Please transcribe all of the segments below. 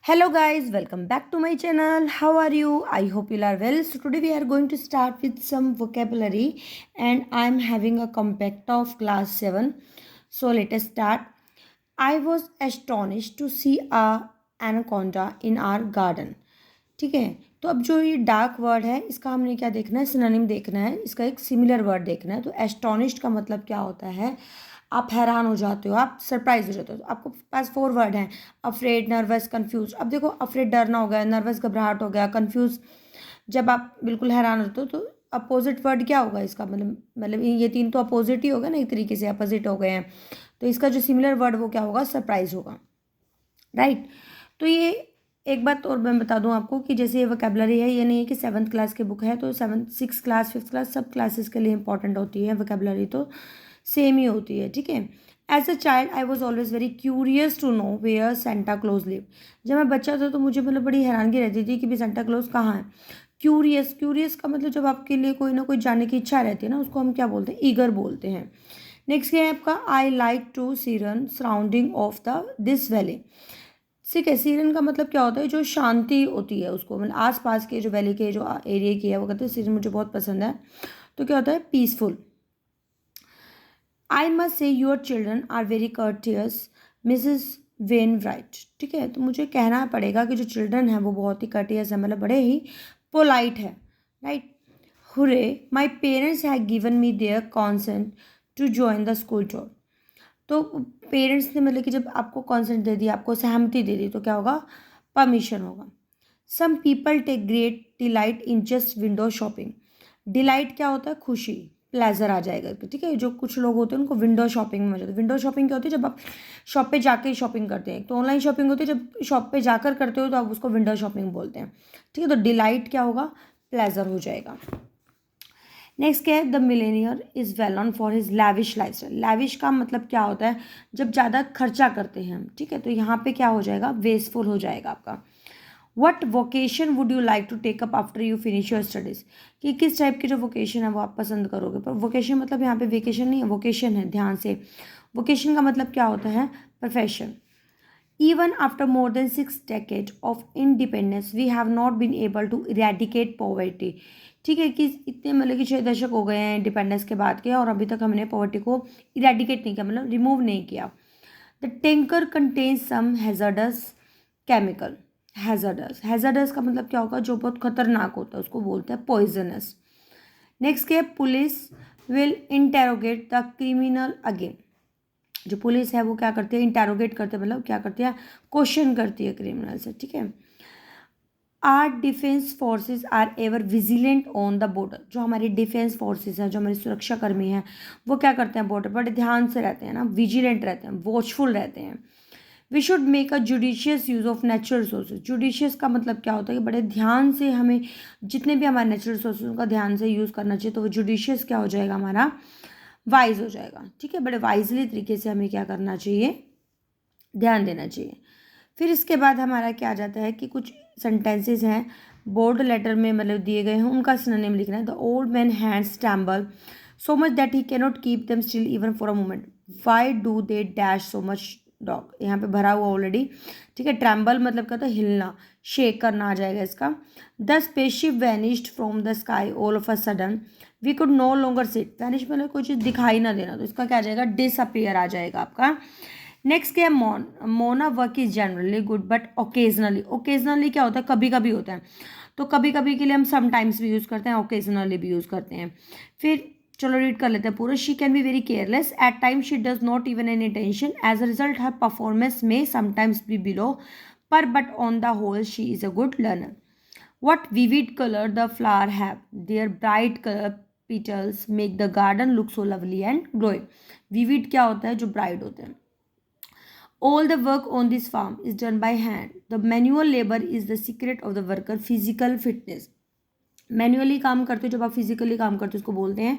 Hello guys, welcome back to my channel. How are you? I hope you are well. So today we are going to start with some vocabulary and I am having a compact of class 7. So let us start. I was astonished to see a anaconda in our garden. ठीक है, तो अब जो ये dark word है इसका हमने क्या देखना है, सिनोनिम देखना है, इसका एक सिमिलर वर्ड देखना है। तो एस्टोनिश्ड का मतलब क्या होता है, आप हैरान हो जाते हो, आप सरप्राइज हो जाते हो। तो आपको पास 4 वर्ड हैं, अफ्रेड, नर्वस, कंफ्यूज। अब देखो, अफ्रेड डरना हो गया, नर्वस घबराहट हो गया, कंफ्यूज जब आप बिल्कुल हैरान होते हो। तो अपोजिट वर्ड क्या होगा इसका, मतलब ये तीन तो अपोजिट ही होगा ना, एक तरीके से अपोजिट हो गए हैं। तो इसका जो सिमिलर वर्ड वो क्या होगा, सरप्राइज होगा, राइट। तो ये एक बात और मैं बता दूं आपको कि जैसे ये वोकेबलरी है, ये नहीं है कि 7th क्लास की बुक है तो 6th क्लास 5th क्लास सब क्लासेस के लिए इंपॉर्टेंट होती है वोकेबलरी, तो सेम ही होती है, ठीक है। As a child I was always very curious to know where Santa Claus live. जब मैं बच्चा था तो मुझे मतलब बड़ी हैरानगी रहती थी कि भी सेंटा क्लोज कहाँ है। क्यूरियस, क्यूरियस का मतलब जब आपके लिए कोई ना कोई जानने की इच्छा रहती है ना, उसको हम क्या बोलते हैं, ईगर बोलते हैं। नेक्स्ट क्या है आपका, I like to serene surrounding of the this valley. ठीक है, सीरन का मतलब क्या होता है, जो शांति होती है उसको, मतलब आसपास के जो वैली के जो एरिया की है वो कहते हैं सीरन मुझे बहुत पसंद है। तो क्या होता है, peaceful. I must say your children are very courteous Mrs Wainwright. ठीक है, तो मुझे कहना पड़ेगा कि जो चिल्ड्रन है वो बहुत ही कर्टियस है, मतलब बड़े ही पोलाइट है, right. Hurray, my parents have given me their consent to join the school tour. तो पेरेंट्स ने मतलब कि जब आपको कॉन्सेंट दे दिया, आपको सहमति दे दी, तो क्या होगा, परमिशन होगा। Some people take great delight in just window shopping. Delight क्या होता है, खुशी, प्लेजर आ जाएगा, ठीक है। जो कुछ लोग होते हैं उनको विंडो शॉपिंग में मजा आता है। विंडो शॉपिंग क्या होती है, जब आप शॉप पे जाके ही शॉपिंग करते हैं। तो ऑनलाइन शॉपिंग होती है, जब शॉप पे जाकर करते हो तो आप उसको विंडो शॉपिंग बोलते हैं, ठीक है। तो डिलाइट क्या होगा, प्लेजर हो जाएगा। नेक्स्ट क्या है, the Millionaire is well known for his lavish lifestyle. Lavish का मतलब क्या होता है, जब ज़्यादा खर्चा करते हैं हम, ठीक है। तो यहाँ पे क्या हो जाएगा, वेस्टफुल हो जाएगा आपका। What vocation would you like to take up after you finish your studies, कि किस टाइप की जो वोकेशन है वो आप पसंद करोगे। पर वोकेशन मतलब यहाँ पे वेकेशन नहीं है, वोकेशन है, ध्यान से। वोकेशन का मतलब क्या होता है, profession. Even after more than 6 decades of independence, we have not been able to eradicate poverty. ठीक है, कि इतने मतलब कि 6 दशक हो गए हैं इंडिपेंडेंस के बाद के, और अभी तक हमने पॉवर्टी को इरेडिकेट नहीं किया, मतलब रिमूव नहीं किया। The tanker contains some hazardous chemical. Hazardous का मतलब क्या होगा, जो बहुत खतरनाक होता है उसको बोलते हैं पॉइजनस। नेक्स्ट क्या है, police will interrogate the criminal again. जो पुलिस है वो क्या करती है, इंटेरोगेट करते हैं, मतलब क्या करती है, क्वेश्चन करती है क्रिमिनल से, ठीक है। Our defence forces are ever vigilant on the border. जो हमारी डिफेंस फोर्सेस हैं, जो हमारे सुरक्षा कर्मी हैं, वो क्या करते हैं, बॉर्डर पर ध्यान से रहते हैं ना, विजिलेंट रहते हैं, वॉचफुल रहते हैं। We should make a judicious use of natural resources. Judicious का मतलब क्या होता है कि बड़े ध्यान से हमें जितने भी हमारे नेचुरल रिसोर्सेज उनका ध्यान से यूज़ करना चाहिए। तो वो जुडिशियस क्या हो जाएगा, हमारा वाइज हो जाएगा, ठीक है। बड़े वाइजली तरीके से हमें क्या करना चाहिए, ध्यान देना चाहिए। फिर इसके बाद हमारा क्या आ जाता है कि कुछ सेंटेंसेस हैं बोर्ड लेटर में मतलब दिए गए हैं, उनका सिनोनिम लिखना है। The old man hands tremble so much that he cannot keep them still even for a moment. Why do they dash so much dog, यहाँ पे भरा हुआ ऑलरेडी, ठीक है। ट्रैम्बल मतलब क्या होता है, हिलना, शेक करना आ जाएगा इसका। The spaceship vanished from the sky all of a sudden we could no longer sit. Vanish मतलब कोई चीज़ दिखाई ना देना, तो इसका क्या आ जाएगा, डिसअपियर आ जाएगा आपका। नेक्स्ट क्या है, Mona work is generally good but occasionally. Occasionally क्या होता है, कभी कभी होता है। तो कभी कभी के लिए हम समटाइम्स भी यूज़ करते हैं, ओकेजनली भी यूज़ करते हैं। फिर चलो रीड कर लेते हैं पूरा। She can be very careless at time, she does not even any tension, as a result her performance में समटाइम्स बी बिलो, पर but on the whole she is a good learner. What vivid color the flower have. Their bright color petals make the garden look so lovely and glowing. Vivid क्या होता है, जो bright होते हैं। All the work on this farm is done by hand. The manual labor is the secret of the worker physical fitness. Manually काम करते हो, जब आप फिजिकली काम करते हो उसको बोलते हैं।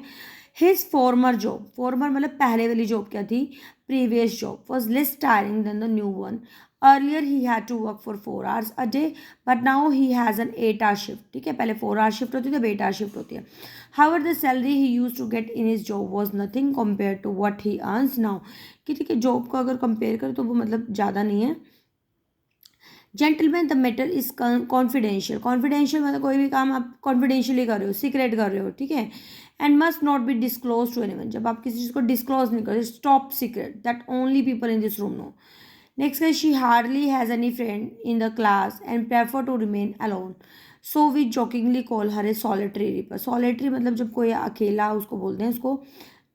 हिज फॉर्मर जॉब, फॉर्मर मतलब पहले वाली जॉब क्या थी, previous job, was less tiring than the new one. Earlier he had to work for 4 hours a day but now he has an 8 hour shift. ठीक है, पहले 4 hour शिफ्ट होती थी, अब 8 hour शिफ्ट होती है। However the salary he use to get in his job was nothing compare to what he earns now. कि ठीक है, जॉब को अगर कंपेयर करें तो वो मतलब ज़्यादा नहीं है। Gentleman the matter is confidential, confidential मतलब कोई भी काम आप कॉन्फिडेंशियली कर रहे हो, सीक्रेट कर रहे हो, ठीक है। And must not be disclose to anyone, जब आप किसी चीज़ को डिस्क्लोज नहीं करते, stop secret that only people in this room know. Next है she hardly has any friend in the class and prefer to remain alone, so we jokingly call her a solitary reaper. Solitary मतलब जब कोई अकेला उसको बोलते हैं, उसको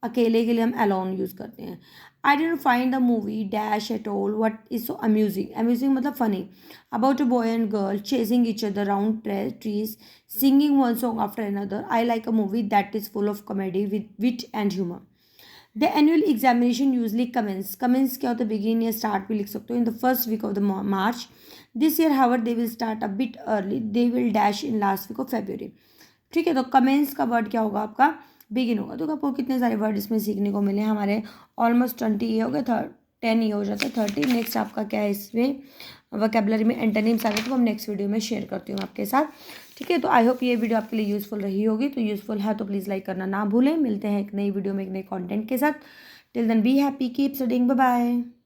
अकेले के लिए हम अलोन यूज़ करते हैं। I didn't find the movie dash at all what is so amusing, amusing मतलब funny, about a boy and girl chasing each other round trees singing one song after another. I like a movie that is full of comedy with wit and humour. The annual examination usually commences, commences क्या होता है, begin या start भी लिख सकते हो, in the first week of the March. This year however they will start a bit early, they will dash in last week of February. ठीक है, तो कमेंस का वर्ड क्या होगा आपका, बिगिन होगा। तो आपको कितने सारे वर्ड इसमें सीखने को मिले हमारे, ऑलमोस्ट 20 ये हो गए, 10 ये हो जाता है 30। नेक्स्ट आपका क्या है इसमें वोकैबुलरी में एंटोनिम्स आ गए, तो हम नेक्स्ट वीडियो में शेयर करती हूँ आपके साथ। ठीक है, तो आई होप ये वीडियो आपके लिए यूज़फुल रही होगी, तो यूज़फुल है तो प्लीज़ लाइक करना ना भूलें। मिलते हैं एक नई वीडियो में एक नए कॉन्टेंट के साथ। Till then be happy, keep studying, bye bye.